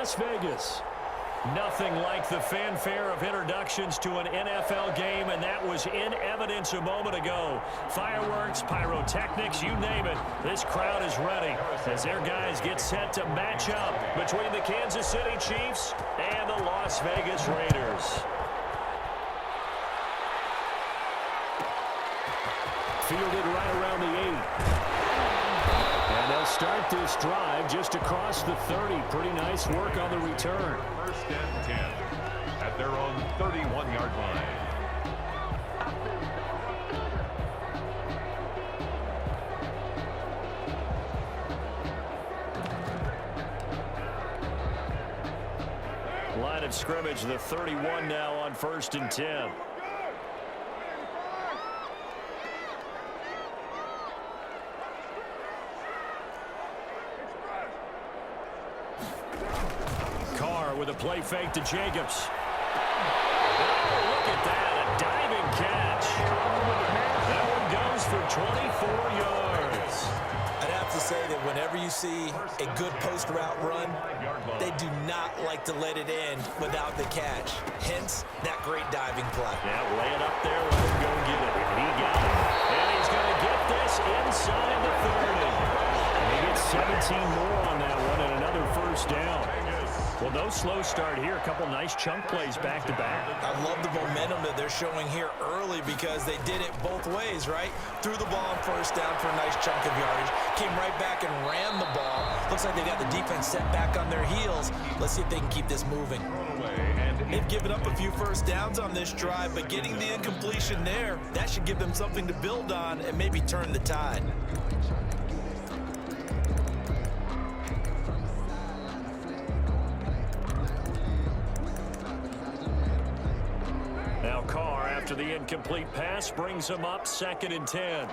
Las Vegas. Nothing like the fanfare of introductions to an NFL game, and that was in evidence a moment ago. Fireworks, pyrotechnics, you name it. This crowd is ready as their guys get set to match up between the Kansas City Chiefs and the Las Vegas Raiders. Fielded right around the 8. And they'll start this drive just across the 30. Pretty nice work on the return. First and 10 at their own 31-yard line. Line of scrimmage, the 31 now on 1st and 10. With a play fake to Jacobs. Oh, look at that, a diving catch. That one goes for 24 yards. I'd have to say that whenever you see a good post route run, they do not like to let it end without the catch. Hence, that great diving play. Yeah, lay it up there, let him go get it. He got it. And he's going to get this inside the 30. And he gets 17 more on that one and another first down. Well, no slow start here. A couple nice chunk plays back-to-back. I love the momentum that they're showing here early because they did it both ways, right? Threw the ball on first down for a nice chunk of yardage. Came right back and ran the ball. Looks like they got the defense set back on their heels. Let's see if they can keep this moving. They've given up a few first downs on this drive, but getting the incompletion there, that should give them something to build on and maybe turn the tide. Now Carr, after the incomplete pass, brings him up 2nd and 10.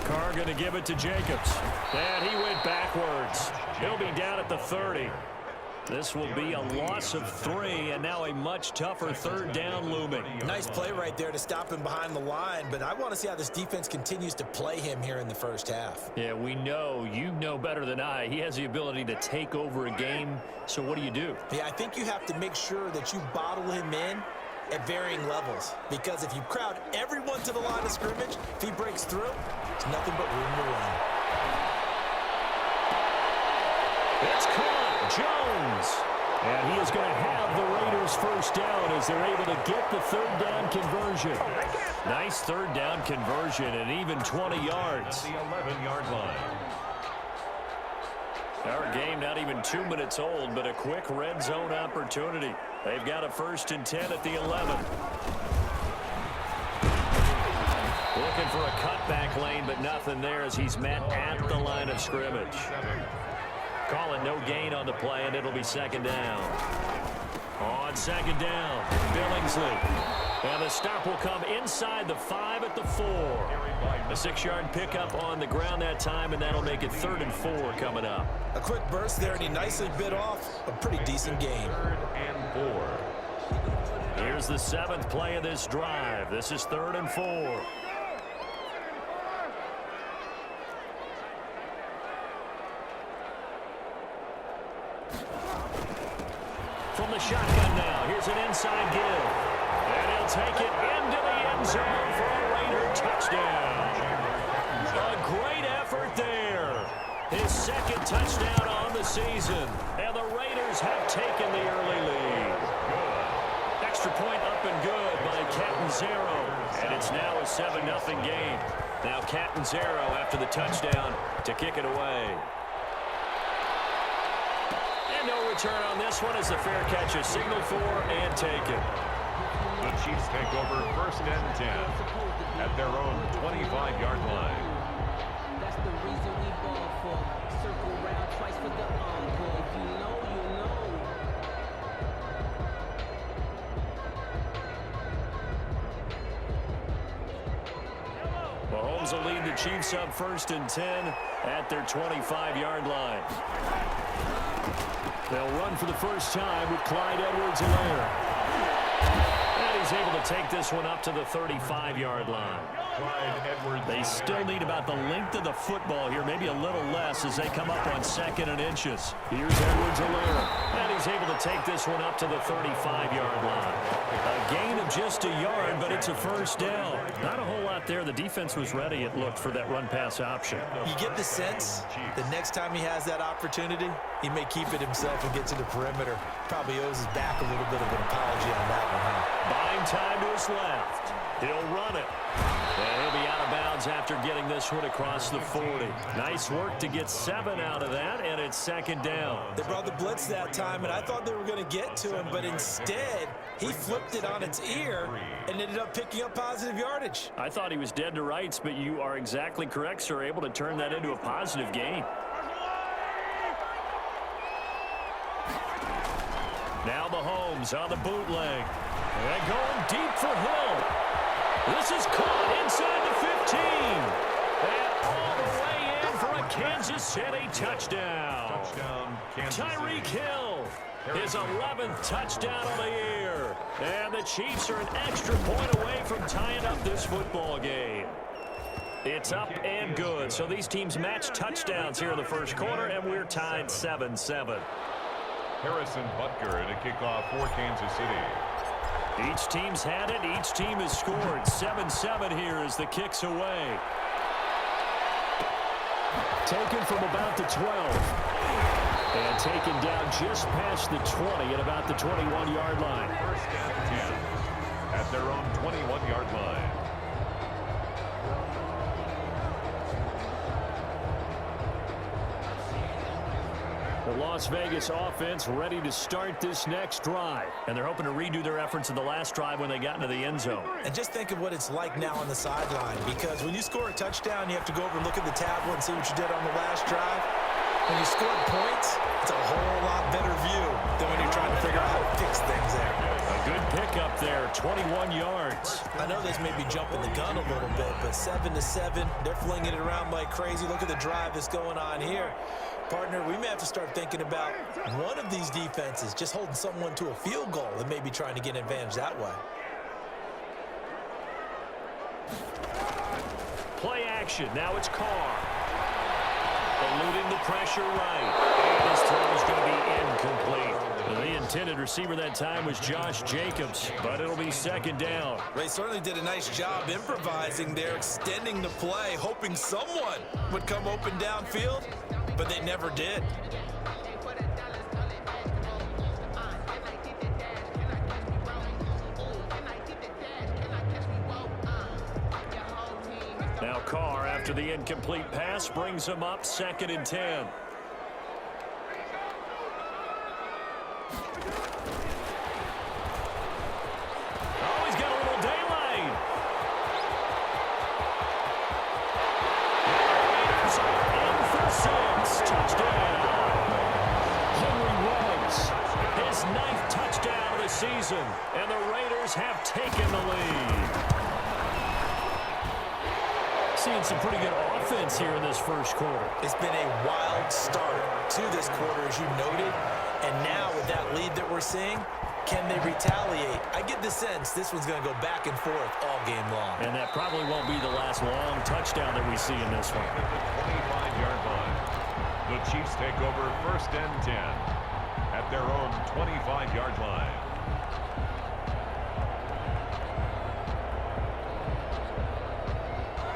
Carr going to give it to Jacobs. And he went backwards. He'll be down at the 30. This will be a loss of 3, and now a much tougher 3rd down looming. Nice play right there to stop him behind the line, but I want to see how this defense continues to play him here in the first half. Yeah, we know. You know better than I. He has the ability to take over a game, so what do? Yeah, I think you have to make sure that you bottle him in at varying levels, because if you crowd everyone to the line of scrimmage, if he breaks through, it's nothing but room to run. It's caught. Jones. And he is going to have the Raiders first down as they're able to get the 3rd down conversion. Nice 3rd down conversion and even 20 yards. The 11-yard line. Our game not even 2 minutes old, but a quick red zone opportunity. They've got a 1st and 10 at the 11. Looking for a cutback lane, but nothing there as he's met at the line of scrimmage. Call it no gain on the play, and it'll be 2nd down. On 2nd down, Billingsley. And the stop will come inside the 5 at the 4. A 6-yard pickup on the ground that time, and that'll make it 3rd and 4 coming up. A quick burst there, and he nicely bit off a pretty decent game. 3rd and 4. Here's the 7th play of this drive. This is 3rd and 4. From the shotgun now, here's an inside give. And he'll take it into the end zone for a Raider touchdown. A great effort there. His 2nd touchdown on the season. And the Raiders have taken the early lead. Extra point up and good by Catanzaro. And it's now a 7-0 game. Now Catanzaro after the touchdown to kick it away. No return on this one as the fair catch is signaled for and taken. The Chiefs take over 1st and 10 at their own 25-yard line. That's the reason we ball for. Circle round twice for the encore. You know, Mahomes will lead the Chiefs up 1st and 10 at their 25-yard line. They'll run for the first time with Clyde Edwards-Helaire. And he's able to take this one up to the 35-yard line. They still need about the length of the football here, maybe a little less as they come up on 2nd and inches. Here's Edwards-Helaire, and he's able to take this one up to the 35-yard line. A gain of just a yard, but it's a first down. Not a whole lot there. The defense was ready, it looked, for that run-pass option. You get the sense the next time he has that opportunity, he may keep it himself and get to the perimeter. Probably owes his back a little bit of an apology on that one, huh? Buying time to his left. He'll run it. And he'll be out of bounds after getting this one across the 40. Nice work to get 7 out of that, and it's 2nd down. They brought the blitz that time, and I thought they were going to get to him, but instead, he flipped it on its ear and ended up picking up positive yardage. I thought he was dead to rights, but you are exactly correct, sir, able to turn that into a positive gain. Now Mahomes on the bootleg. And going deep for Hill. This is caught inside the 15. And all the way in for a Kansas City touchdown. Tyreek Hill, his 11th touchdown of the year. And the Chiefs are an extra point away from tying up this football game. It's up and good. So these teams match touchdowns here in the first quarter, and we're tied 7-7. Harrison Butker to kick off for Kansas City. Each team's had it. Each team has scored. 7-7 here as the kick's away. Taken from about the 12. And taken down just past the 20 at about the 21-yard line. First and 10 at their own 21-yard line. The Las Vegas offense ready to start this next drive. And they're hoping to redo their efforts in the last drive when they got into the end zone. And just think of what it's like now on the sideline, because when you score a touchdown, you have to go over and look at the tablet and see what you did on the last drive. When you score points, it's a whole lot better view than when you're trying to figure out how to fix things there. A good pickup there, 21 yards. I know this may be jumping the gun a little bit, but 7-7, they're flinging it around like crazy. Look at the drive that's going on here. Partner, we may have to start thinking about one of these defenses just holding someone to a field goal and maybe trying to get an advantage that way. Play action. Now it's Carr. Eluding the pressure right. And his throw is going to be incomplete. The intended receiver that time was Josh Jacobs, but it'll be 2nd down. They certainly did a nice job improvising there, extending the play, hoping someone would come open downfield, but they never did. Now Carr, after the incomplete pass, brings him up 2nd and 10. Oh, he's got a little daylight. Raiders are in for 6. Touchdown. Henry Ruggs, his 9th touchdown of the season, and the Raiders have taken the lead. Seeing some pretty good offense here in this first quarter. It's been a wild start to this quarter, as you noted. And now with that lead that we're seeing, can they retaliate? I get the sense this one's going to go back and forth all game long. And that probably won't be the last long touchdown that we see in this one. 25-yard line. The Chiefs take over 1st and 10 at their own 25-yard line.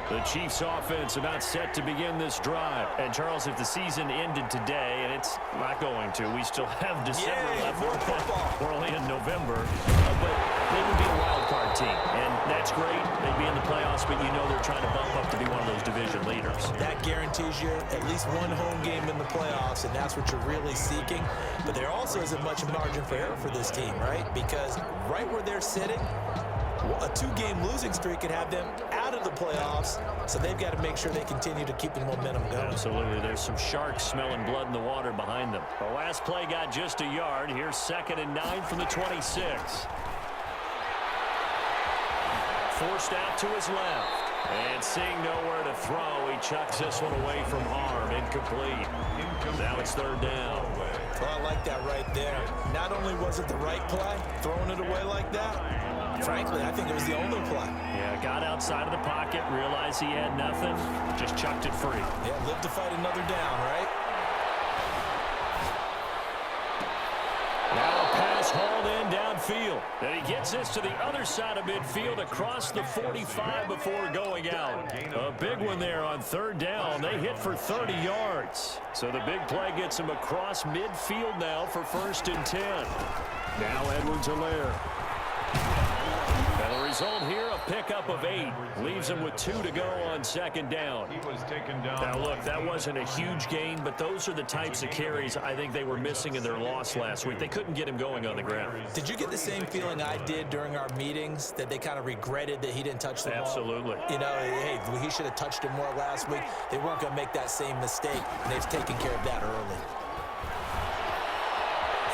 The Chiefs offense about set to begin this drive. And Charles, if the season ended today, and it's not going to, we still have December left. More football. We're only in November. But they would be a wild card team. And that's great. They'd be in the playoffs, but you know they're trying to bump up to be one of those division leaders. That guarantees you at least one home game in the playoffs, and that's what you're really seeking. But there also isn't much margin for error for this team, right? Because right where they're sitting, a 2-game losing streak could have them out of the playoffs, so they've got to make sure they continue to keep the momentum going. Absolutely. There's some sharks smelling blood in the water behind them. The last play got just a yard. Here's 2nd and 9 from the 26. Forced out to his left. And seeing nowhere to throw, he chucks this one away from harm. Incomplete. Now it's 3rd down. Well, I like that right there. Not only was it the right play, throwing it away like that, frankly, I think it was the only play. Yeah, got outside of the pocket, realized he had nothing, just chucked it free. Yeah, live to fight another down, right? Now a pass hauled in downfield. And he gets this to the other side of midfield across the 45 before going out. A big one there on third down. They hit for 30 yards. So the big play gets him across midfield now for 1st and 10. Now Edwards-Helaire. And the result here, a pickup of 8. Leaves him with 2 to go on 2nd down. He was taken down. Now, look, that wasn't a huge gain, but those are the types of carries I think they were missing in their loss last week. They couldn't get him going on the ground. Did you get the same feeling I did during our meetings, that they kind of regretted that he didn't touch the ball? Absolutely. You know, hey, he should have touched it more last week. They weren't going to make that same mistake, and they've taken care of that early.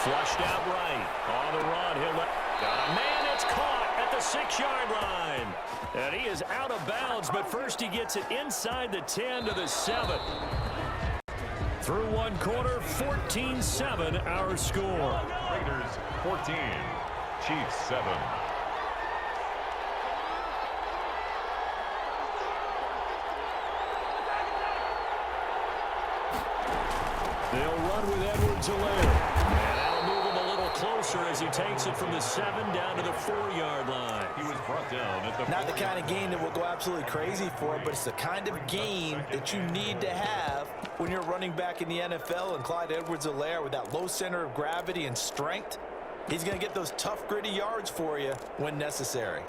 Flushed out right. On the run, he'll let... Got a man, it's caught at the 6-yard line. And he is out of bounds, but first he gets it inside the 10 to the 7. Through one quarter, 14-7 our score. Raiders 14, Chiefs 7. They'll run with Edwards-Helaire. And that'll move him a little closer as he takes it from the 7 down to the 4-yard line. He was brought down at the Not the kind of game that we'll go absolutely crazy for, but it's the kind of game that you need to have when you're running back in the NFL. And Clyde Edwards-Helaire, with that low center of gravity and strength, he's going to get those tough, gritty yards for you when necessary.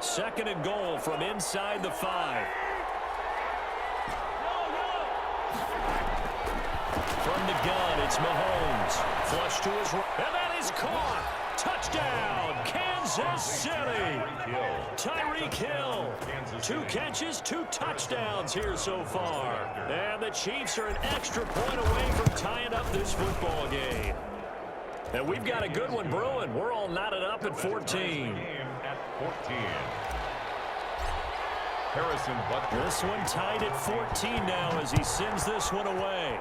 Second and goal from inside the 5. From the gun, it's Mahomes. Flush to his right. And that is caught. Touchdown, Kansas City. Tyreek Hill. 2 catches, 2 touchdowns here so far. And the Chiefs are an extra point away from tying up this football game. And we've got a good one brewing. We're all knotted up at 14. At 14. Harrison Butker. This one tied at 14 now as he sends this one away.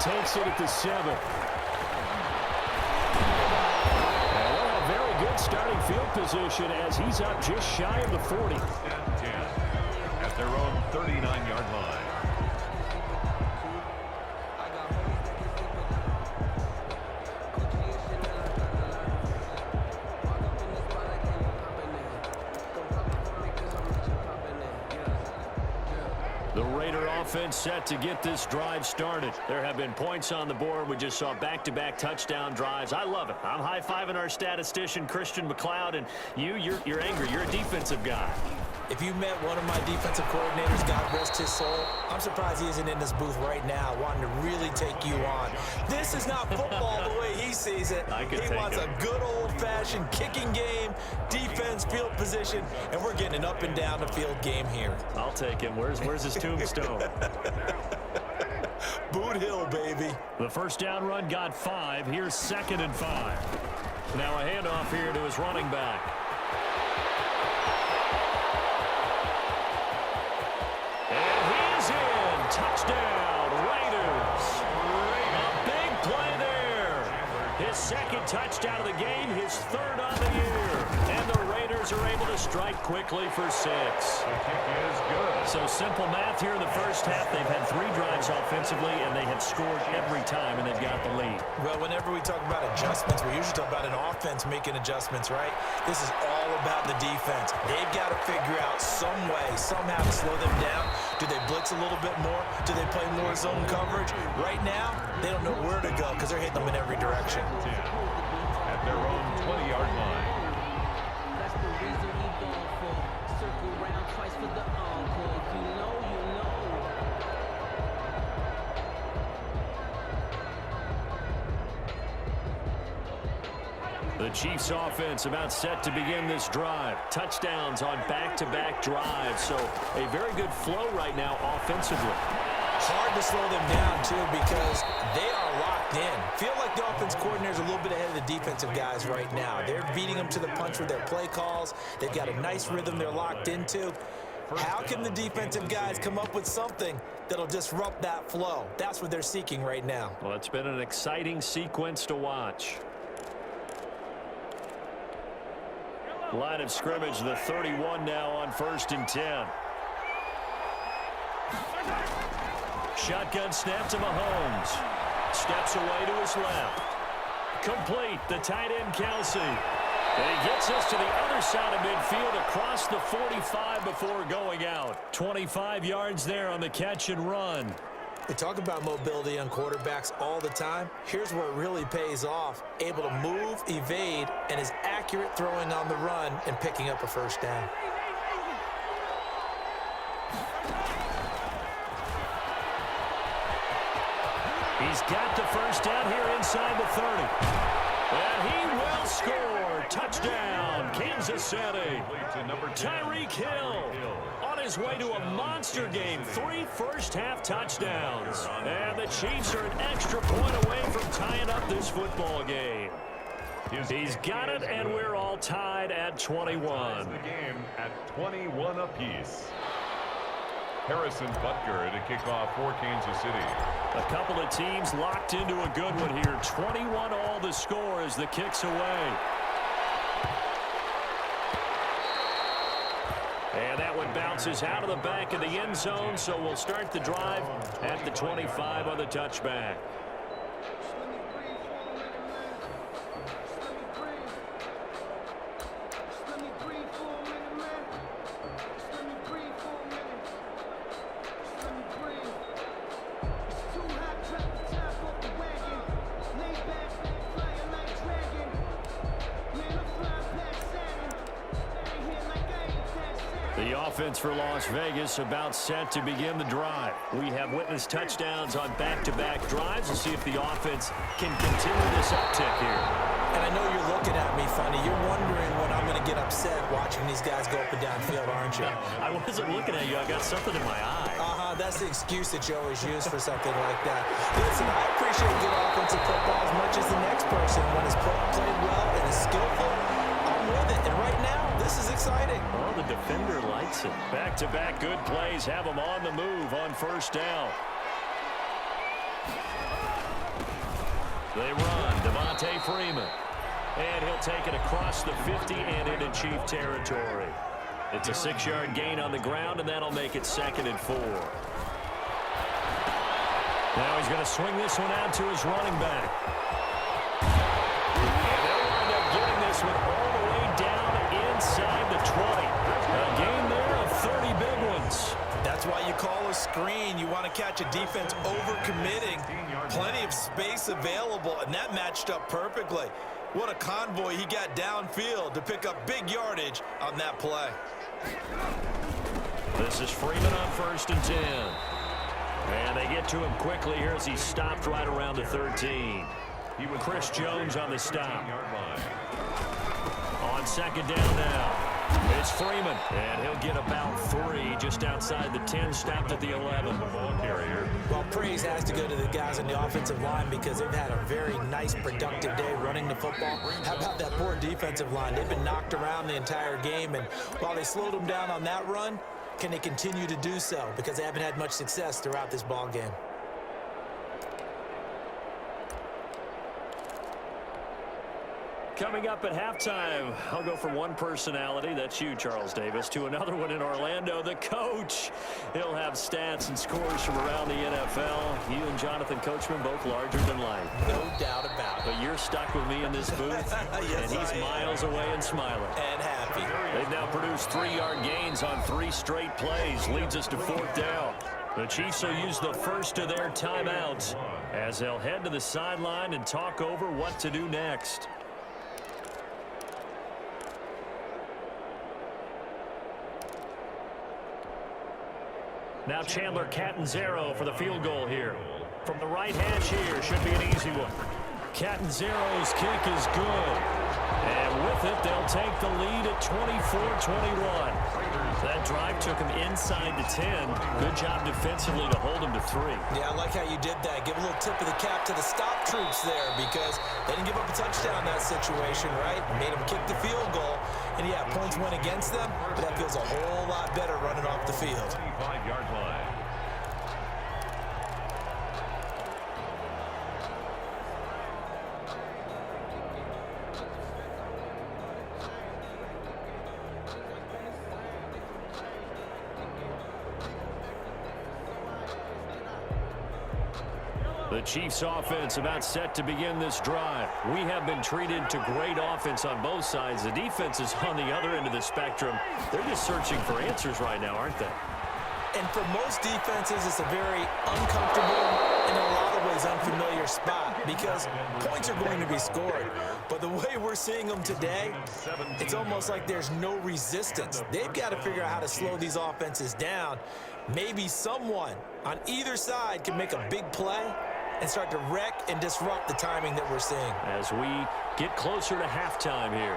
Takes it at the 7. And they'll have very good starting field position as he's up just shy of the 40. 10 at their own 39-yard line. The Raider offense set to get this drive started. There have been points on the board. We just saw back-to-back touchdown drives. I love it. I'm high-fiving our statistician, Christian McLeod, and you're angry. You're a defensive guy. If you met one of my defensive coordinators, God rest his soul, I'm surprised he isn't in this booth right now wanting to really take you on. This is not football the way he sees it. He wants a good old-fashioned kicking game, defense, field position, and we're getting an up and down the field game here. I'll take him. Where's his tombstone? Boot Hill, baby. The first down run got 5. Here's 2nd and 5. Now a handoff here to his running back. Touchdown, Raiders. A big play there. His 2nd touchdown of the game, his 3rd on the year. And the Raiders are able to strike quickly for 6. The kick is good. So simple math here in the first half. They've had 3 drives offensively, and they have scored every time, and they've got the lead. Well, whenever we talk about adjustments, we usually talk about an offense making adjustments, right? This is all about the defense. They've got to figure out some way, somehow to slow them down. Do they blitz a little bit more? Do they play more zone coverage? Right now, they don't know where to go because they're hitting them in every direction. 10 at their own 20-yard line. That's the reason we ball for. Circle round twice for the encore. You know. The Chiefs offense about set to begin this drive. Touchdowns on back-to-back drives. So a very good flow right now offensively. Hard to slow them down, too, because they are locked locked in. Feel like the offense coordinator is a little bit ahead of the defensive guys right now. They're beating them to the punch with their play calls. They've got a nice rhythm they're locked into. How can the defensive guys come up with something that'll disrupt that flow? That's what they're seeking right now. Well, it's been an exciting sequence to watch. Line of scrimmage, the 31 now on 1st and 10. Shotgun snap to Mahomes. Steps away to his left. Complete, the tight end Kelsey. And he gets us to the other side of midfield across the 45 before going out. 25 yards there on the catch and run. We talk about mobility on quarterbacks all the time. Here's where it really pays off. Able to move, evade, and is accurate throwing on the run and picking up a first down. He's got the first down here inside the 30. And he will score. Touchdown, Kansas City. Tyreek Hill on his way to a monster game. 3 first-half touchdowns. And the Chiefs are an extra point away from tying up this football game. He's got it, and we're all tied at 21. The game at 21 apiece. Harrison Butker to kick off for Kansas City. A couple of teams locked into a good one here. 21 all the score as the kick's away. And that one bounces out of the back of the end zone, so we'll start the drive at the 25 on the touchback. The offense for Las Vegas about set to begin the drive. We have witnessed touchdowns on back-to-back drives. We'll see if the offense can continue this uptick here. And I know you're looking at me funny. You're wondering when I'm going to get upset watching these guys go up and down field, aren't you? I wasn't looking at you. I got something in my eye. That's the excuse that you always use for something like that. Listen, I appreciate good offensive football as much as the next person. When it's played well and is skillful, I'm with it. And right now, this is exciting. Oh, the defender likes it. Back-to-back good plays have them on the move on first down. They run. Devontae Freeman. And he'll take it across the 50 and into Chief territory. It's a 6-yard gain on the ground, and that'll make it 2nd and 4. Now he's going to swing this one out to his running back. And they'll wind up getting this one all the way down inside the 20. A gain there of 30 big ones. That's why you call a screen. You want to catch a defense over-committing. Plenty of space available, and that matched up perfectly. What a convoy he got downfield to pick up big yardage on that play. This is Freeman on 1st and 10. And they get to him quickly here as he stopped right around the 13. Chris Jones on the stop. On 2nd down now. It's Freeman, and he'll get about 3 just outside the 10, stopped at the 11. Well, praise has to go to the guys on the offensive line because they've had a very nice, productive day running the football. How about that poor defensive line? They've been knocked around the entire game, and while they slowed them down on that run, can they continue to do so? Because they haven't had much success throughout this ball game. Coming up at halftime, I'll go from one personality, that's you, Charles Davis, to another one in Orlando, the coach. He'll have stats and scores from around the NFL. You and Jonathan Coachman, both larger than life. No doubt about it. But you're stuck with me in this booth, Yes, and he's miles away and smiling. And happy. They've now produced 3-yard gains on 3 straight plays, leads us to 4th down. The Chiefs will use the first of their timeouts as they'll head to the sideline and talk over what to do next. Now Chandler Catanzaro for the field goal here. From the right hash here, should be an easy one. Catanzaro's kick is good. And with it, they'll take the lead at 24-21. That drive took him inside the 10. Good job defensively to hold him to 3. Yeah, I like how you did that. Give a little tip of the cap to the stop troops there because they didn't give up a touchdown in that situation, right? Made them kick the field goal. And, yeah, points went against them, but that feels a whole lot better running off the field. 25-yard line. The Chiefs offense about set to begin this drive. We have been treated to great offense on both sides. The defense is on the other end of the spectrum. They're just searching for answers right now, aren't they? And for most defenses, it's a very uncomfortable and in a lot of ways unfamiliar spot because points are going to be scored. But the way we're seeing them today, it's almost like there's no resistance. They've got to figure out how to slow these offenses down. Maybe someone on either side can make a big play and start to wreck and disrupt the timing that we're seeing. As we get closer to halftime here.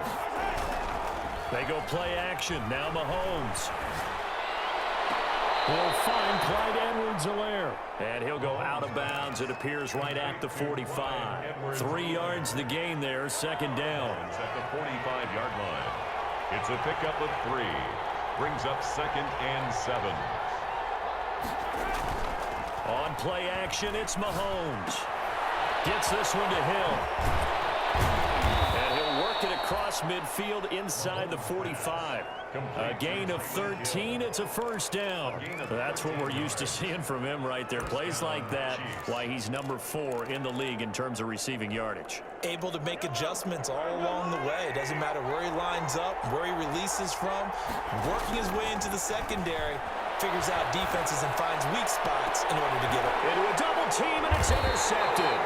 They go play action. Now Mahomes. He'll find Clyde Edwards-Helaire. And he'll go out of bounds. It appears right at the 45. 3 yards the gain there, second down. At the 45-yard line. It's a pickup of 3. Brings up 2nd and 7. On play action, it's Mahomes. Gets this one to Hill. And he'll work it across midfield inside the 45. A gain of 13. It's a first down. That's what we're used to seeing from him right there. Plays like that, why he's number 4 in the league in terms of receiving yardage. Able to make adjustments all along the way. Doesn't matter where he lines up, where he releases from. Working his way into the secondary. Figures out defenses and finds weak spots in order to get it. Into a double team, and it's intercepted.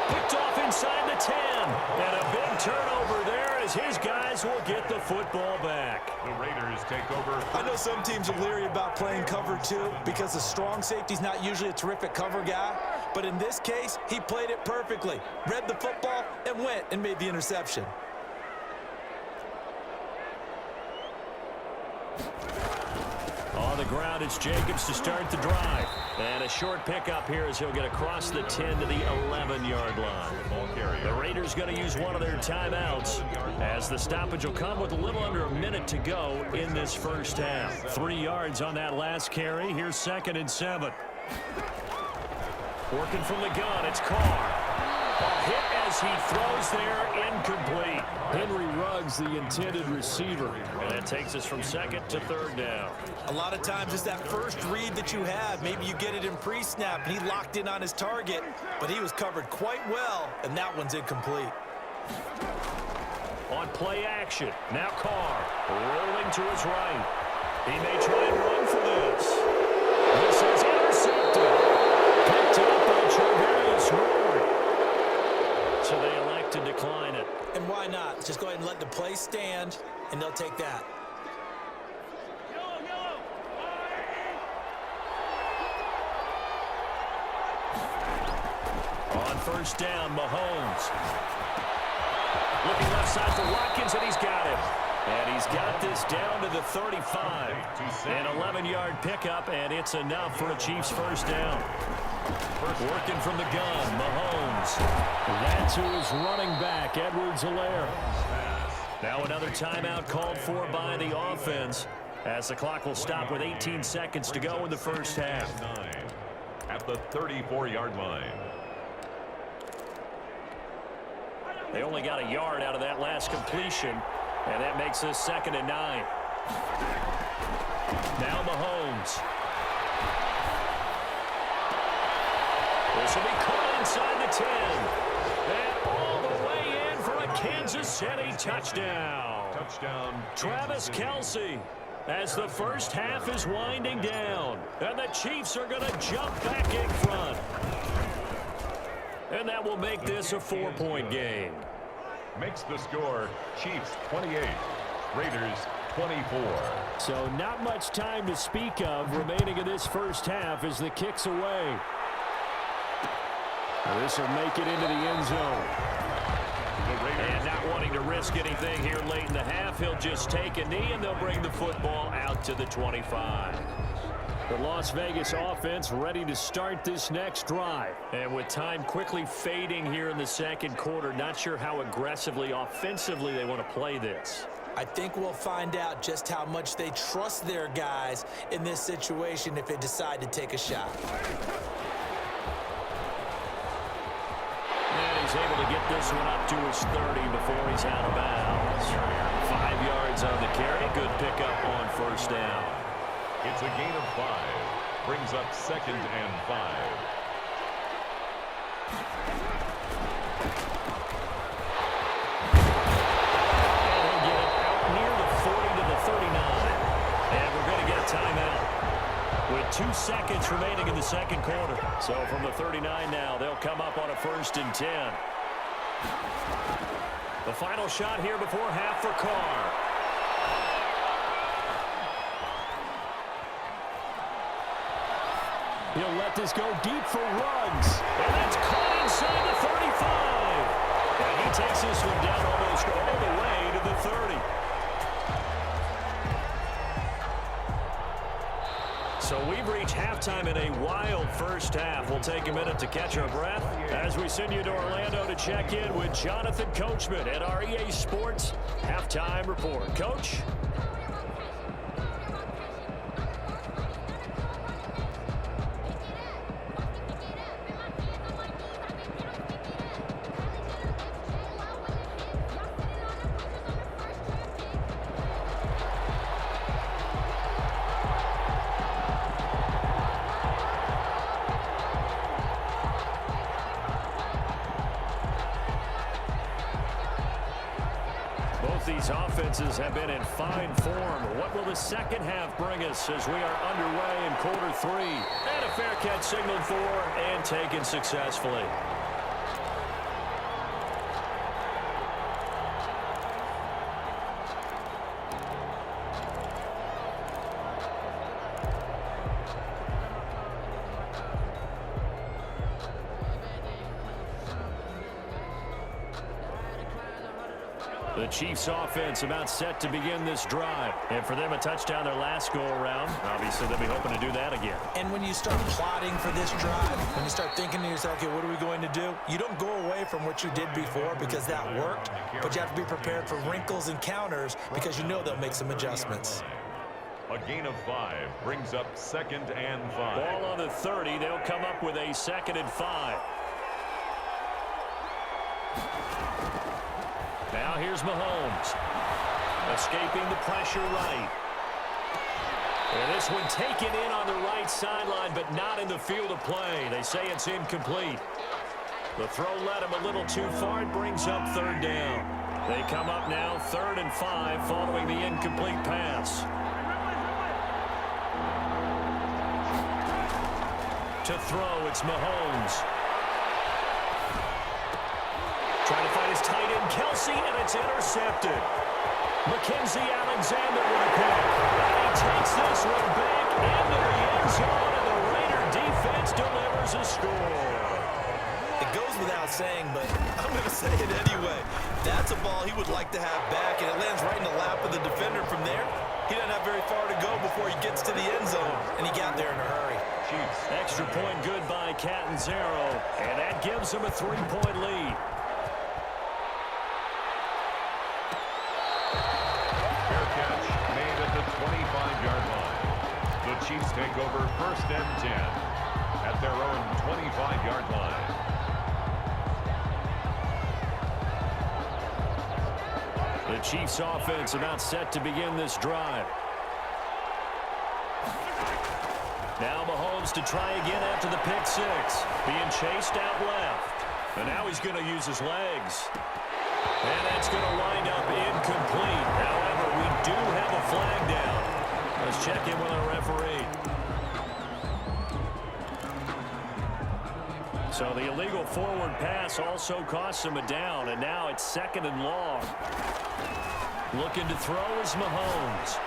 Picked off inside the 10. And a big turnover there as his guys will get the football back. The Raiders take over. I know some teams are leery about playing cover 2 because the strong safety's not usually a terrific cover guy. But in this case, he played it perfectly. Read the football and went and made the interception. On the ground, it's Jacobs to start the drive. And a short pickup here as he'll get across the 10 to the 11-yard line. The Raiders going to use one of their timeouts as the stoppage will come with a little under a minute to go in this first half. 3 yards on that last carry. Here's 2nd and 7. Working from the gun, it's Carr. A hit as he throws there, incomplete. Henry Ruggs, the intended receiver. And that takes us from 2nd to 3rd down. A lot of times it's that first read that you have. Maybe you get it in pre-snap, and he locked in on his target, but he was covered quite well, and that one's incomplete. On play action, now Carr rolling to his right. He may try and run for this. This is intercepted. Picked up by Charvarius Ward. So they elect to decline it. And why not? Just go ahead and let the play stand, and they'll take that. On first down, Mahomes. Looking left side for Watkins, and he's got him. And he's got this down to the 35. An 11-yard pickup, and it's enough for a Chiefs first down. Working from the gun, Mahomes. That's who is running back, Edwards-Helaire. Now another timeout called for by the offense as the clock will stop with 18 seconds to go in the first half. At the 34-yard line. They only got a yard out of that last completion, and that makes this 2nd and 9. Now Mahomes. This will be caught inside the 10. And all the way in for a Kansas City touchdown. Touchdown. Travis Kelce, as the first half is winding down. And the Chiefs are going to jump back in front. And that will make this a 4-point game. Makes the score Chiefs 28, Raiders 24. So not much time to speak of remaining in this first half as the kick's away. This will make it into the end zone. The Raiders. And not wanting to risk anything here late in the half, he'll just take a knee, and they'll bring the football out to the 25. The Las Vegas offense ready to start this next drive. And with time quickly fading here in the second quarter, not sure how aggressively, offensively they want to play this. I think we'll find out just how much they trust their guys in this situation if they decide to take a shot. And he's able to get this one up to his 30 before he's out of bounds. 5 yards on the carry. Good pickup on first down. It's a gain of 5. Brings up 2nd and 5. With 2 seconds remaining in the second quarter. So from the 39 now, they'll come up on a 1st and 10. The final shot here before half for Carr. He'll let this go deep for Ruggs. And that's caught inside the 35. And he takes this one down almost all the way to the 30. So we've reached halftime in a wild first half. We'll take a minute to catch our breath as we send you to Orlando to check in with Jonathan Coachman at our EA Sports Halftime Report. Coach? These offenses have been in fine form. What will the second half bring us as we are underway in quarter 3? And a fair catch signaled for and taken successfully. The Chiefs offense about set to begin this drive. And for them, a touchdown their last go-around. Obviously, they'll be hoping to do that again. And when you start plotting for this drive, when you start thinking to yourself, okay, what are we going to do? You don't go away from what you did before because that worked, but you have to be prepared for wrinkles and counters because you know they'll make some adjustments. A gain of 5 brings up 2nd and 5. Ball on the 30. They'll come up with a 2nd and 5. Now here's Mahomes. Escaping the pressure right. And this one taken in on the right sideline, but not in the field of play. They say it's incomplete. The throw led him a little too far. It brings up 3rd down. They come up now 3rd and 5 following the incomplete pass. To throw, it's Mahomes. Trying to find his tight end, Kelsey, and it's intercepted. Mackenzie Alexander with a pick. And he takes this one back into the end zone, and the Raider defense delivers a score. It goes without saying, but I'm going to say it anyway. That's a ball he would like to have back, and it lands right in the lap of the defender. From there, he doesn't have very far to go before he gets to the end zone, and he got there in a hurry. Chiefs. Extra point good by Catanzaro, and that gives him a 3-point lead. Chiefs take over 1st and 10 at their own 25-yard line. The Chiefs offense about set to begin this drive. Now Mahomes to try again after the pick 6. Being chased out left. And now he's going to use his legs. And that's going to wind up incomplete. However, we do have a flag down. Let's check in with our referee. So the illegal forward pass also costs him a down, and now it's 2nd and long. Looking to throw is Mahomes.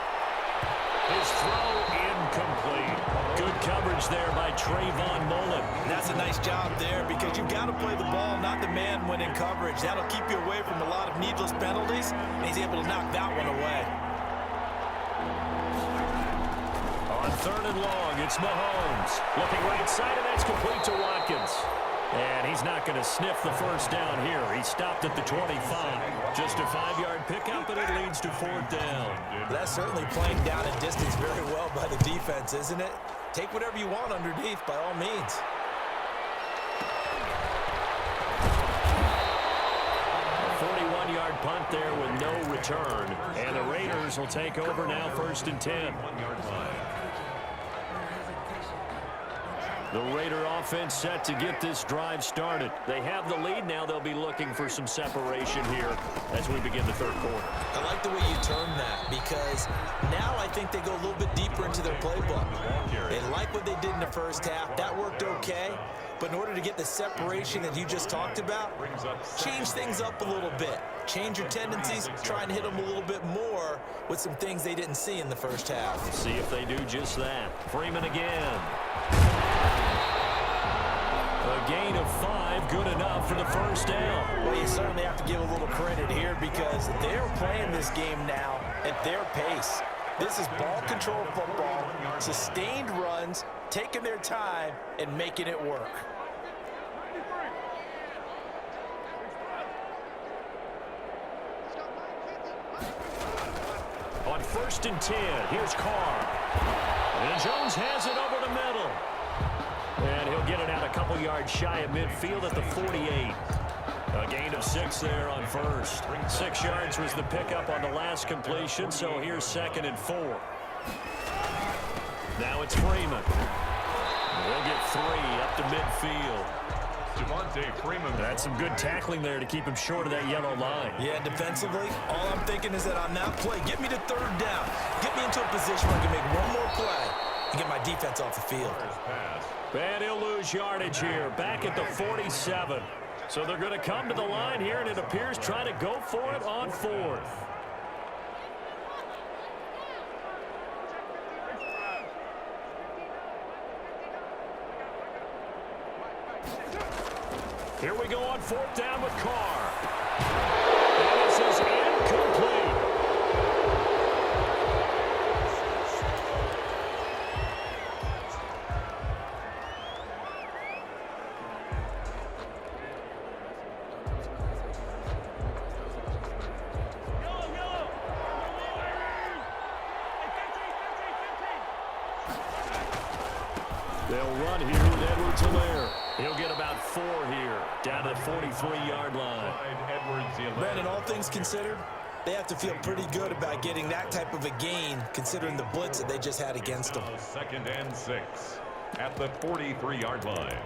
His throw incomplete. Good coverage there by Trayvon Mullen. That's a nice job there because you've got to play the ball, not the man when in coverage. That'll keep you away from a lot of needless penalties, and he's able to knock that one away. On 3rd and long, it's Mahomes. Looking right side, and that's complete to Watkins. And he's not going to sniff the first down here. He stopped at the 25. Just a 5-yard pickup, and it leads to 4th down. That's certainly playing down and distance very well by the defense, isn't it? Take whatever you want underneath, by all means. A 41-yard punt there with no return. And the Raiders will take over now 1st and 10. 1-yard line. The Raider offense set to get this drive started. They have the lead now. They'll be looking for some separation here as we begin the 3rd quarter. I like the way you term that because now I think they go a little bit deeper into their playbook. They like what they did in the first half. That worked okay. But in order to get the separation that you just talked about, change things up a little bit. Change your tendencies, try and hit them a little bit more with some things they didn't see in the first half. See if they do just that. Freeman again. A gain of 5, good enough for the first down. Well, you certainly have to give a little credit here because they're playing this game now at their pace. This is ball control football, sustained runs, taking their time, and making it work. On 1st and 10, here's Carr. And Jones has it over the middle. And he'll get it out a couple yards shy of midfield at the 48. A gain of 6 there on 1st. 6 yards was the pickup on the last completion, so here's 2nd and 4. Now it's Freeman. He'll get 3 up to midfield. Devontae Freeman. That's some good tackling there to keep him short of that yellow line. Yeah, defensively, all I'm thinking is that on that play, get me to 3rd down. Get me into a position where I can make one more play and get my defense off the field. And he'll lose yardage here, back at the 47. So they're going to come to the line here, and it appears trying to go for it on 4th. Here we go on 4th down with Carr. And this is incomplete. They'll run here with Edwards-Helaire. He'll get about 4 here, down to the 43-yard line. Brandon, all things considered, they have to feel pretty good about getting that type of a gain, considering the blitz that they just had against them. 2nd and 6 at the 43-yard line.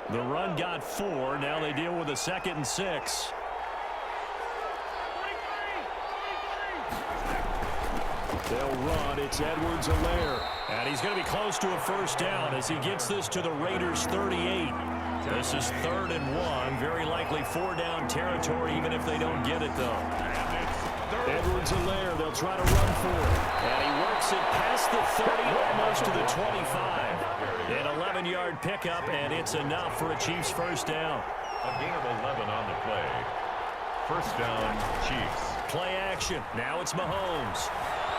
The run got 4. Now they deal with a 2nd and 6. They'll run. It's Edwards-Helaire. And he's going to be close to a first down as he gets this to the Raiders' 38. This is 3rd and 1. Very likely 4-down territory, even if they don't get it, though. Edwards-Helaire, they'll try to run for it. And he works it past the 30, almost to the 25. An 11-yard pickup, and it's enough for a Chiefs first down. A gain of 11 on the play. First down, Chiefs. Play action. Now it's Mahomes.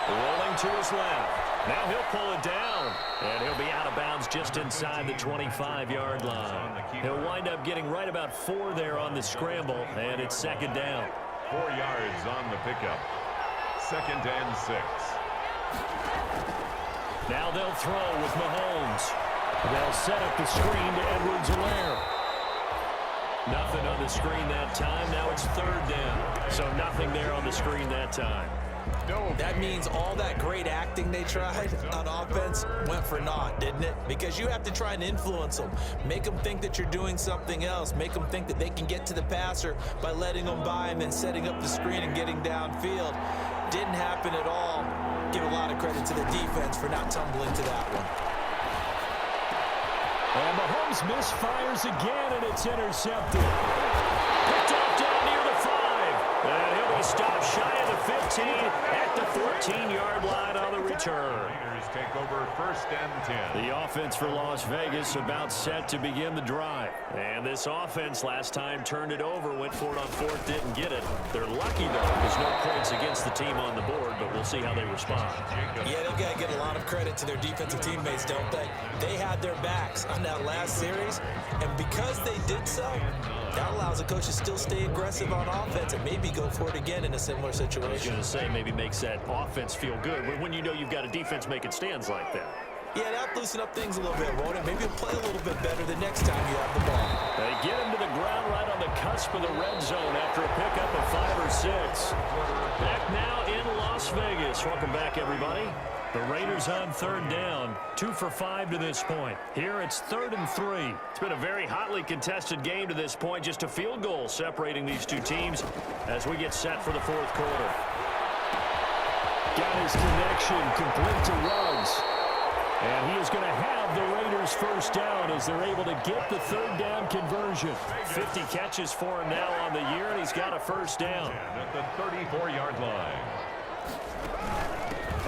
Rolling to his left. Now he'll pull it down. And he'll be out of bounds just inside the 25-yard line. He'll wind up getting right about 4 there on the scramble, and it's 2nd down. 4 yards on the pickup. 2nd and 6. Now they'll throw with Mahomes. They'll set up the screen to Edwards-Helaire. Nothing on the screen that time. Now it's 3rd down. So nothing there on the screen that time. That means all that great acting they tried on offense went for naught, didn't it? Because you have to try and influence them. Make them think that you're doing something else. Make them think that they can get to the passer by letting them by and then setting up the screen and getting downfield. Didn't happen at all. Give a lot of credit to the defense for not tumbling to that one. And Mahomes misfires again, and it's intercepted. Picked off down near the 5. And he'll be stopped shy of the 15 at the 14-yard line on the return. Raiders take over first and 10. The offense for Las Vegas about set to begin the drive. And this offense last time turned it over, went for it on fourth, didn't get it. They're lucky, though. There's no points against the team on the board, but we'll see how they respond. Yeah, they've got to give a lot of credit to their defensive teammates, don't they? They had their backs on that last series, and because they did so, that allows the coach to still stay aggressive on offense and maybe go for it again in a similar situation. I was going to say maybe makes that offense feel good when you know you've got a defense making stands like that. Yeah, that'll loosen up things a little bit, won't it? Maybe you'll play a little bit better the next time you have the ball. They get him to the ground right on the cusp of the red zone after a pickup of 5 or 6. Back now in Las Vegas. Welcome back, everybody. The Raiders on third down, 2 for 5 to this point. Here it's 3rd and 3. It's been a very hotly contested game to this point. Just a field goal separating these two teams as we get set for the fourth quarter. Got his connection complete to Ruggs. And he is going to have the Raiders first down as they're able to get the third down conversion. 50 catches for him now on the year, and he's got a first down. At the 34-yard line.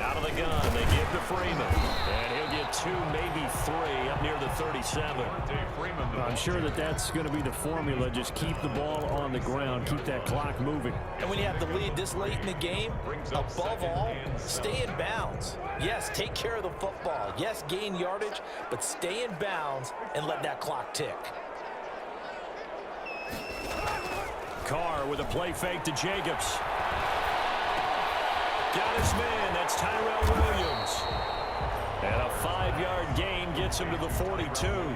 Out of the gun, they give to Freeman. And he'll get 2, maybe 3 up near the 37. I'm sure that's going to be the formula. Just keep the ball on the ground. Keep that clock moving. And when you have the lead this late in the game, above all, stay in bounds. Yes, take care of the football. Yes, gain yardage, but stay in bounds and let that clock tick. Carr with a play fake to Jacobs. Got his man. That's Tyrell Williams. And a 5-yard gain gets him to the 42.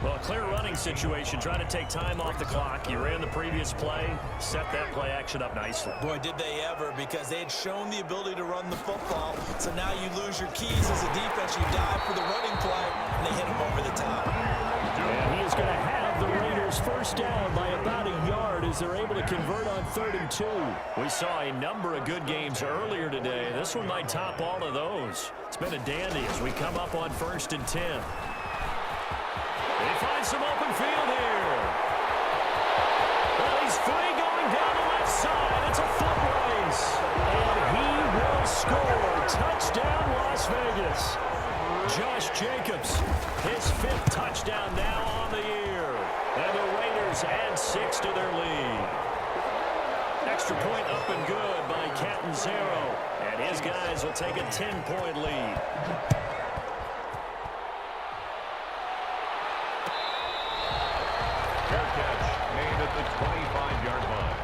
Well, a clear running situation, trying to take time off the clock. You ran the previous play, set that play action up nicely. Boy, did they ever, because they had shown the ability to run the football. So now you lose your keys as a defense. You dive for the running play, and they hit him over the top. And he is going to have the Raiders first down by about a yard as they're able to convert on 3rd and 2. We saw a number of good games earlier today. This one might top all of those. It's been a dandy as we come up on 1st and 10. They find some open field here. Well, he's free going down the left side. It's a foot race. And he will score. Touchdown, Las Vegas. Josh Jacobs, his 5th touchdown now on the year. And the Raiders add 6 to their lead. Extra point up and good by Catanzaro. And his guys will take a 10-point lead. Fair catch made at the 25-yard line.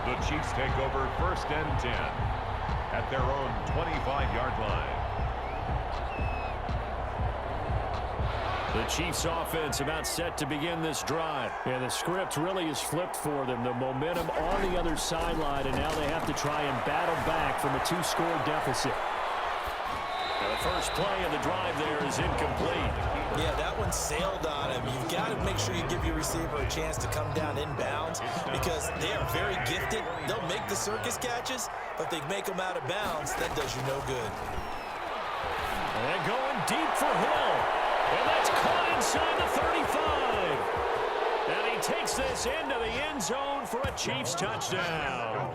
The Chiefs take over first and 10 at their own 25-yard line. The Chiefs offense about set to begin this drive. Yeah, the script really is flipped for them. The momentum on the other sideline, and now they have to try and battle back from a 2-score deficit. Now the first play of the drive there is incomplete. Yeah, that one sailed on him. You've got to make sure you give your receiver a chance to come down inbounds because they are very gifted. They'll make the circus catches, but if they make them out of bounds, that does you no good. And going deep for Hill. And that's caught inside the 35. And he takes this into the end zone for a Chiefs touchdown.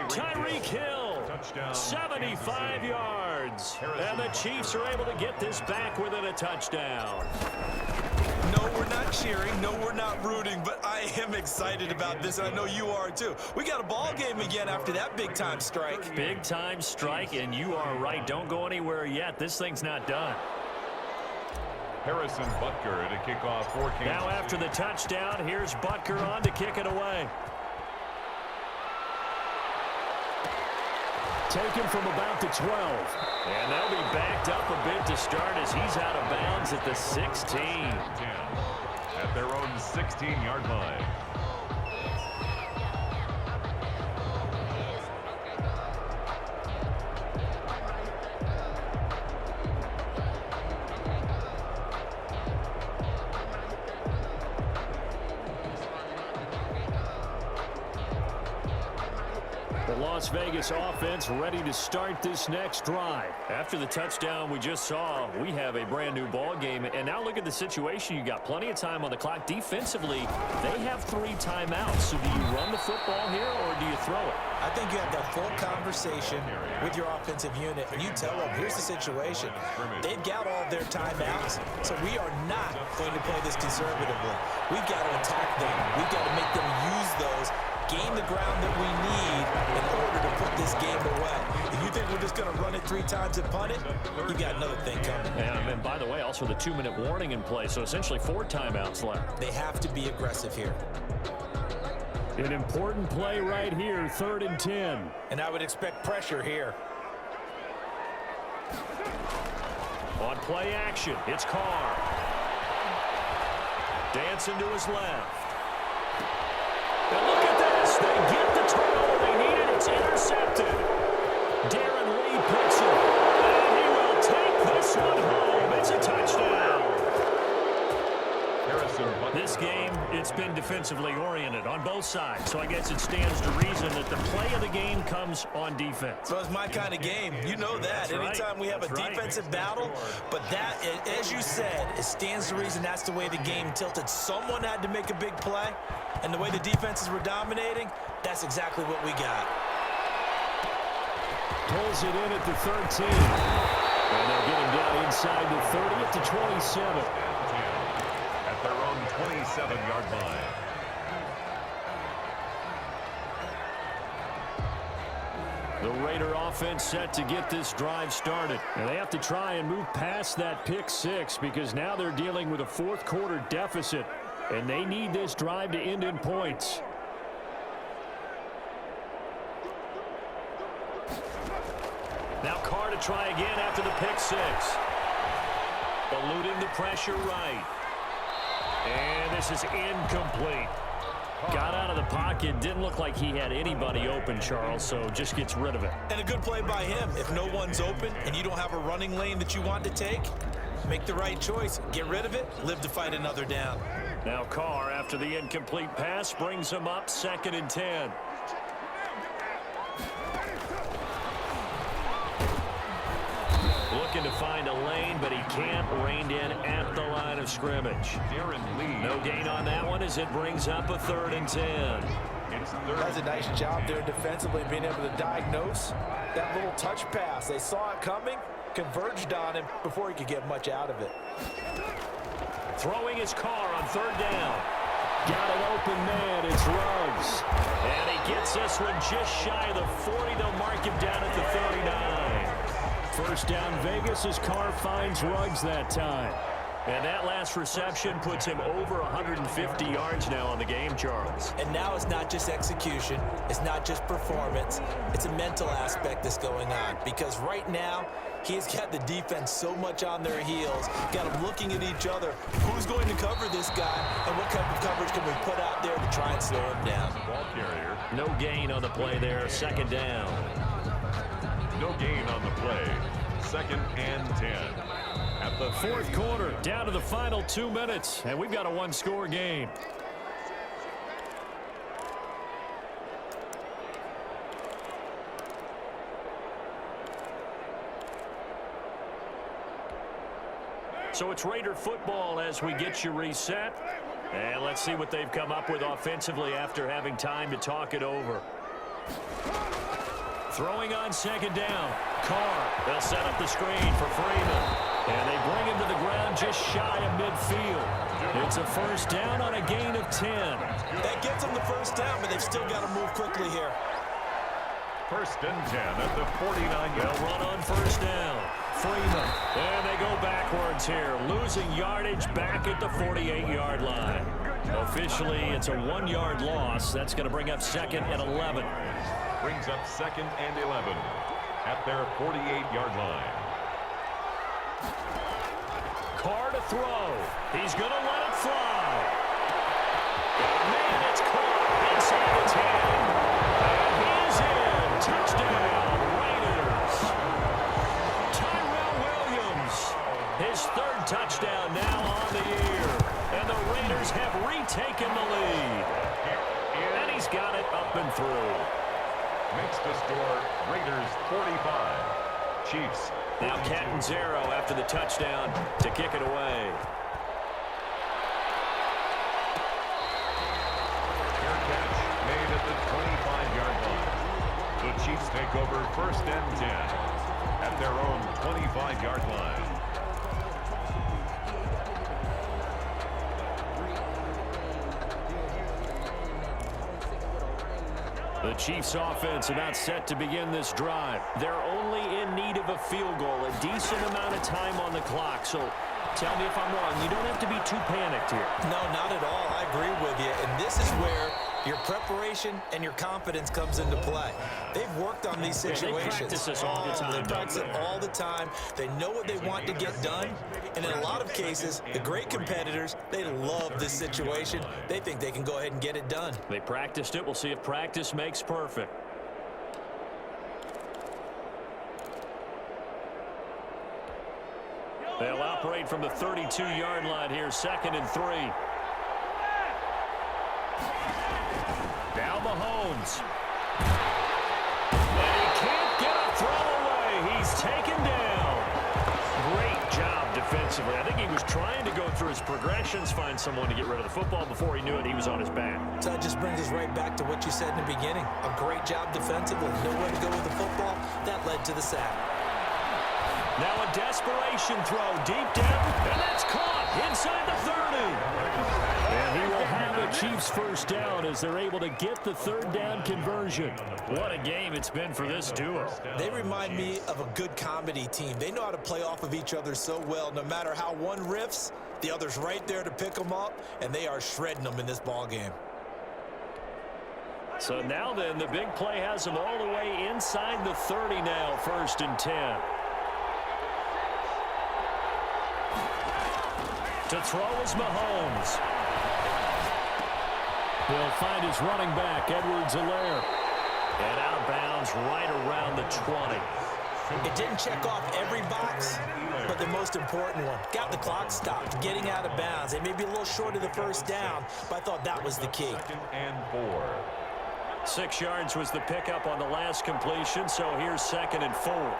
Tyreek Hill, 75 yards. And the Chiefs are able to get this back within a touchdown. No, we're not cheering. No, we're not rooting. But I am excited about this, and I know you are too. We got a ball game again after that big-time strike. Big-time strike, and you are right. Don't go anywhere yet. This thing's not done. Harrison Butker to kick off for Kansas City. Now after the touchdown, here's Butker on to kick it away. Taken from about the 12. And they'll be backed up a bit to start as he's out of bounds at the 16. 10 at their own 16-yard line. The Las Vegas offense ready to start this next drive. After the touchdown we just saw, we have a brand new ball game. And now look at the situation. You got plenty of time on the clock. Defensively, they have 3 timeouts. So do you run the football here or do you throw it? I think you have that full conversation with your offensive unit, and you tell them, here's the situation. They've got all their timeouts, so we are not going to play this conservatively. We've got to attack them. We've got to make them use those, gain the ground that we need in order to put this game away. If you think we're just going to run it 3 times and punt it, you got another thing coming. And by the way, also the 2-minute warning in play, so essentially 4 timeouts left. They have to be aggressive here. An important play right here, 3rd and 10. And I would expect pressure here. On play action, it's Carr. Dancing to his left. And look at this. They get the turnover they needed. It's intercepted. Darren Lee picks it. And he will take this one home. It's a touchdown. This game, it's been defensively oriented on both sides. So I guess it stands to reason that the play of the game comes on defense. So it's my kind of game. You know that. That's Anytime we have a defensive battle, but that, as you said, it stands to reason that's the way the game tilted. Someone had to make a big play, and the way the defenses were dominating, that's exactly what we got. Pulls it in at the 13. And they'll get him down inside the 30 at the 27. At their own 27-yard line. The Raider offense set to get this drive started. And they have to try and move past that pick 6 because now they're dealing with a 4th quarter deficit. And they need this drive to end in points. Now Carr to try again after the pick 6. Eluding the pressure right. And this is incomplete. Got out of the pocket. Didn't look like he had anybody open, Charles, so just gets rid of it. And a good play by him. If no one's open and you don't have a running lane that you want to take, make the right choice. Get rid of it. Live to fight another down. Now Carr, after the incomplete pass, brings him up 2nd and 10. Looking to find a lane, but he can't. Reined in at the line of scrimmage. Darren Lee. No gain on that one as it brings up a 3rd and 10. Does a nice job there defensively being able to diagnose that little touch pass. They saw it coming, converged on him before he could get much out of it. Throwing his Carr on 3rd down. Got an open man. It's Ruggs. And he gets this one just shy of the 40. They'll mark him down at the 39. First down Vegas as Carr finds Ruggs that time. And that last reception puts him over 150 yards now on the game, Charles. And now it's not just execution. It's not just performance. It's a mental aspect that's going on. Because right now, he's got the defense so much on their heels, got them looking at each other. Who's going to cover this guy, and what kind of coverage can we put out there to try and slow him down? Ball carrier. No gain on the play there. 2nd down. No gain on the play. 2nd and 10. At the 4th quarter, down to the final 2 minutes, and we've got a 1-score game. So it's Raider football as we get you reset. And let's see what they've come up with offensively after having time to talk it over. Throwing on 2nd down. Carr, they'll set up the screen for Freeman. And they bring him to the ground just shy of midfield. It's a 1st down on a gain of 10. That gets them the 1st down, but they've still got to move quickly here. 1st and 10 at the 49-yard They'll run on 1st down. Freeman. And they go backwards here. Losing yardage back at the 48-yard line. Officially, it's a 1-yard loss. That's going to bring up 2nd and 11. Brings up 2nd and 11 at their 48-yard line. Carr to throw. He's going to let it fly. Man, it's caught inside the 10. And he's in. Touchdown, Raiders. Tyrell Williams. His 3rd touchdown now on the year. And the Raiders have retaken the lead. And he's got it up and through. makes the score Raiders 45, Chiefs. Now Catanzaro after the touchdown to kick it away. Fair catch made at the 25-yard line. The Chiefs take over 1st and 10 at their own 25-yard line. The Chiefs offense about set to begin this drive. They're only in need of a field goal, a decent amount of time on the clock. So tell me if I'm wrong. You don't have to be too panicked here. No, not at all. I agree with you. And this is where your preparation and your confidence comes into play. They've worked on these situations. They practice this all the time. They practice it all the time. They know what they want to get done. And in a lot of cases, the great competitors, they love this situation. They think they can go ahead and get it done. They practiced it. We'll see if practice makes perfect. They'll operate from the 32-yard line here, 2nd and 3. Now Mahomes. And he can't get a throw away. He's taken down. Great job defensively. I think he was trying to go through his progressions, find someone to get rid of the football. Before he knew it, he was on his back. So that just brings us right back to what you said in the beginning. A great job defensively. Nowhere to go with the football. That led to the sack. Now a desperation throw deep down, and that's caught inside the 30. And he will have a Chiefs first down as they're able to get the 3rd down conversion. What a game it's been for this duo. They remind me of a good comedy team. They know how to play off of each other so well. No matter how one riffs, the other's right there to pick them up, and they are shredding them in this ball game. So now then, the big play has them all the way inside the 30 now, 1st and 10. To throw is Mahomes. He'll find his running back, Edwards-Helaire. And out of bounds right around the 20. It didn't check off every box, but the most important one. Got the clock stopped, getting out of bounds. They may be a little short of the 1st down, but I thought that was the key. 2nd and 4. 6 yards was the pickup on the last completion, so here's 2nd and 4.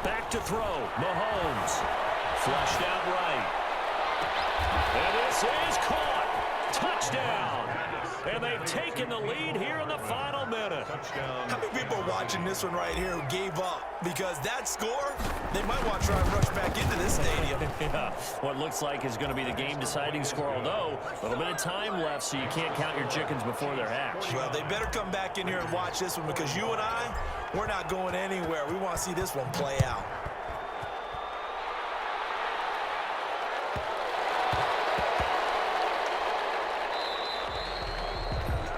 Back to throw. Mahomes. Flushed out right. And this is caught. Touchdown. And they've taken the lead here in the final minute. How many people are watching this one right here who gave up? Because that score, they might want to try and rush back into this stadium. Yeah, what looks like is going to be the game-deciding score, although a little bit of time left, so you can't count your chickens before they're hatched. Well, they better come back in here and watch this one, because you and I, we're not going anywhere. We want to see this one play out.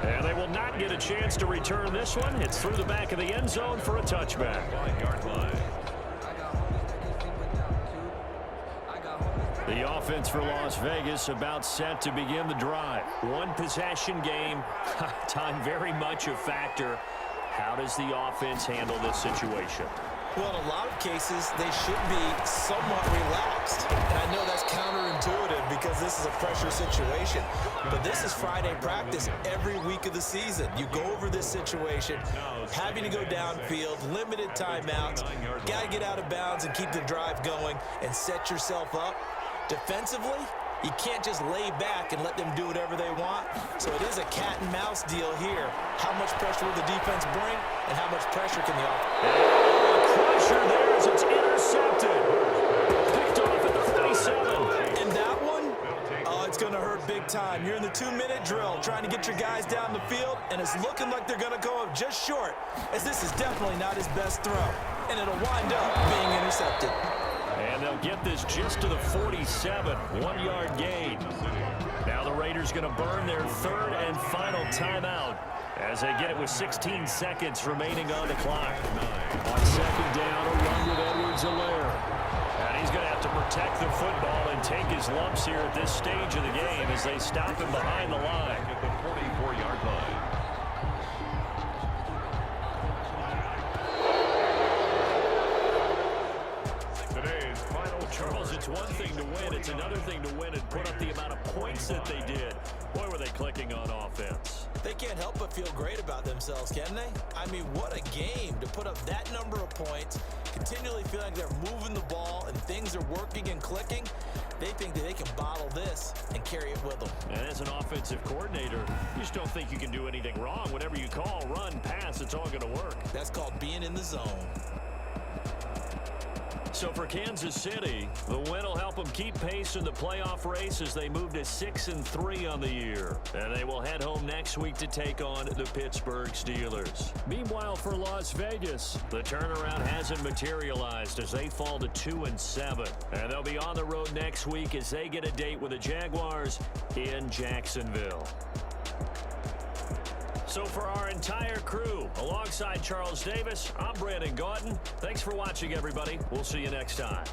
And they will not get a chance to return this one. It's through the back of the end zone for a touchback. 5-yard line. The offense for Las Vegas about set to begin the drive. One possession game. Time very much a factor. How does the offense handle this situation? Well, in a lot of cases, they should be somewhat relaxed. And I know that's counterintuitive because this is a pressure situation. But this is Friday practice every week of the season. You go over this situation, having to go downfield, limited timeouts, got to get out of bounds and keep the drive going and set yourself up. Defensively, you can't just lay back and let them do whatever they want. So it is a cat and mouse deal here. How much pressure will the defense bring, and how much pressure can the offense? Pressure there as it's intercepted. Picked off at the 37. And that one, oh, it's going to hurt big time. You're in the 2-minute drill trying to get your guys down the field, and it's looking like they're going to go up just short, as this is definitely not his best throw. And it'll wind up being intercepted. And they'll get this just to the 47, 1-yard gain. Now the Raiders going to burn their 3rd and final timeout as they get it with 16 seconds remaining on the clock. On 2nd down, a run with Edwards-Helaire. And he's going to have to protect the football and take his lumps here at this stage of the game as they stop him behind the line. At the 44-yard line. one thing to win. It's another thing to win and put up the amount of points that they did. Boy, were they clicking on offense. They can't help but feel great about themselves, can they? I mean, what a game to put up that number of points, continually feeling like they're moving the ball and things are working and clicking. They think that they can bottle this and carry it with them. And as an offensive coordinator, you just don't think you can do anything wrong. Whatever you call, run, pass, it's all going to work. That's called being in the zone. So for Kansas City, the win will help them keep pace in the playoff race as they move to 6-3 on the year. And they will head home next week to take on the Pittsburgh Steelers. Meanwhile, for Las Vegas, the turnaround hasn't materialized as they fall to 2-7. And they'll be on the road next week as they get a date with the Jaguars in Jacksonville. So for our entire crew, alongside Charles Davis, I'm Brandon Gaudin. Thanks for watching, everybody. We'll see you next time.